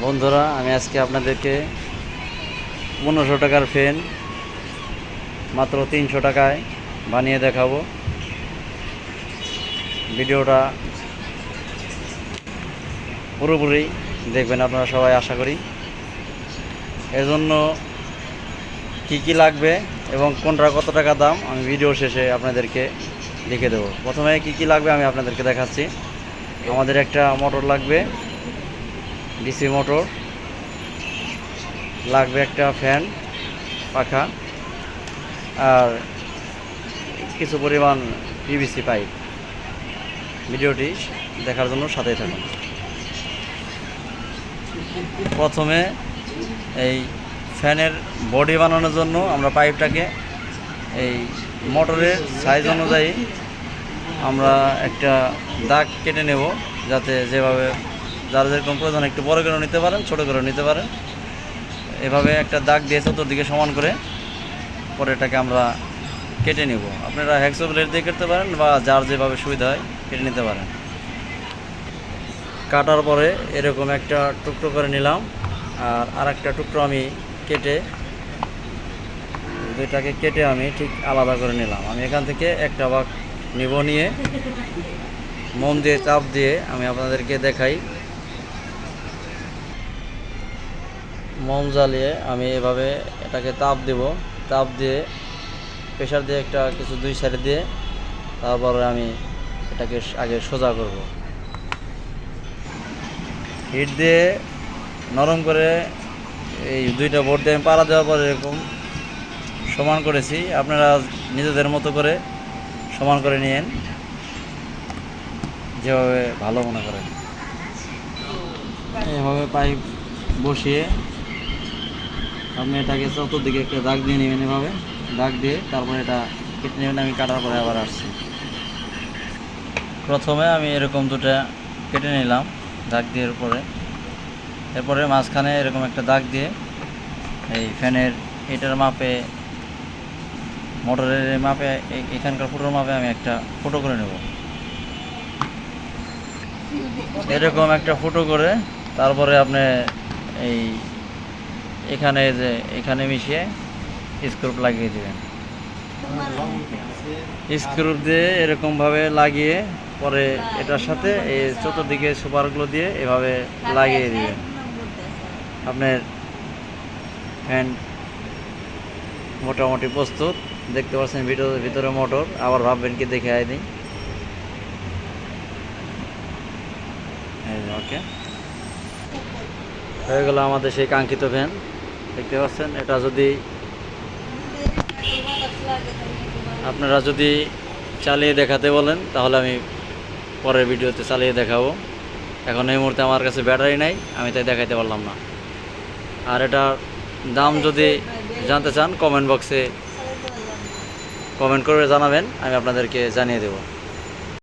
বন্ধুরা, আমি আজকে আপনাদেরকে 1500 টাকার ফ্যান মাত্র 300 টাকায় বানিয়ে দেখাবো। ভিডিওটা পুরোপুরি দেখবেন আপনারা সবাই, আশা করি। এর জন্য কী কী লাগবে এবং কোনটা কত টাকা দাম আমি ভিডিও শেষে আপনাদেরকে লিখে দেবো। প্রথমে কী কী লাগবে আমি আপনাদেরকে দেখাচ্ছি। আমাদের একটা মোটর লাগবে, ডিসি মোটর লাগবে, একটা ফ্যান পাখা, আর কিছু পরিমাণ পিভিসি পাইপ। ভিডিওটি দেখার জন্য সাথেই থাকুন। প্রথমে এই ফ্যানের বডি বানানোর জন্য আমরা পাইপটাকে এই মোটরের সাইজ অনুযায়ী আমরা একটা দাগ কেটে নেব, যাতে যেভাবে যারা যেরকম প্রয়োজন একটু বড় করে নিতে পারেন, ছোটো করে নিতে পারেন। এভাবে একটা দাগ দিয়ে চতুর্দিকে সমান করে পরে এটাকে আমরা কেটে নেব। আপনারা হ্যাকসো ব্লেড দিয়ে কেটে পারেন বা যার যেভাবে সুবিধা হয় কেটে নিতে পারেন। কাটার পরে এরকম একটা টুকরো করে নিলাম, আর একটা টুকরো আমি কেটে, দুইটাকে কেটে আমি ঠিক আলাদা করে নিলাম। আমি এখান থেকে একটা ভাগ নিব, নিয়ে মোম দিয়ে চাপ দিয়ে আমি আপনাদেরকে দেখাই। মোম জ্বালিয়ে আমি এভাবে এটাকে তাপ দেব, তাপ দিয়ে প্রেশার দিয়ে একটা কিছু দুই সাইডে দিয়ে তারপরে আমি এটাকে আগে সোজা করব। হিট দিয়ে নরম করে এই দুইটা বোর্ড দিয়ে আমি পাড়া দেওয়ার পর এরকম সমান করেছি। আপনারা নিজেদের মতো করে সমান করে নিয়েন, যেভাবে ভালো মনে করেন। এভাবে পাইপ বসিয়ে আপনি এটাকে চতুর্দিকে একটা দাগ দিয়ে নেবেন, এভাবে দাগ দিয়ে তারপরে এটা কেটে নেবেন। আমি কাটার পরে আবার আসছি। প্রথমে আমি এরকম দুটো কেটে নিলাম দাগ দিয়ে এরপরে মাঝখানে এরকম একটা দাগ দিয়ে এই ফ্যানের এটার মাপে, মোটরের মাপে, এখানকার ফুটোর মাপে আমি একটা ফুটো করে নেব। এরকম একটা ফুটো করে তারপরে আপনি এই এখানে মিশিয়ে স্ক্রু লাগিয়ে দেবেন। স্ক্রু দিয়ে এরকমভাবে লাগিয়ে পরে এটার সাথে এই চতুর্দিকে সুপারগুলো দিয়ে এভাবে লাগিয়ে দিবেন। আপনার ফ্যান মোটামুটি প্রস্তুত। দেখতে পাচ্ছেন ভিতরে মোটর। আবার ভাববেন কি দেখে আইনি। ওকে, হয়ে গেল আমাদের সেই কাঙ্ক্ষিত ফ্যান। দেখতে পাচ্ছেন, এটা যদি আপনারা যদি চালিয়ে দেখাতে বলেন তাহলে আমি পরের ভিডিওতে চালিয়ে দেখাবো। এখন এই মুহূর্তে আমার কাছে ব্যাটারি নাই, আমি তাই দেখাইতে পারলাম না। আর এটার দাম যদি জানতে চান কমেন্ট বক্সে কমেন্ট করে জানাবেন, আমি আপনাদেরকে জানিয়ে দেব।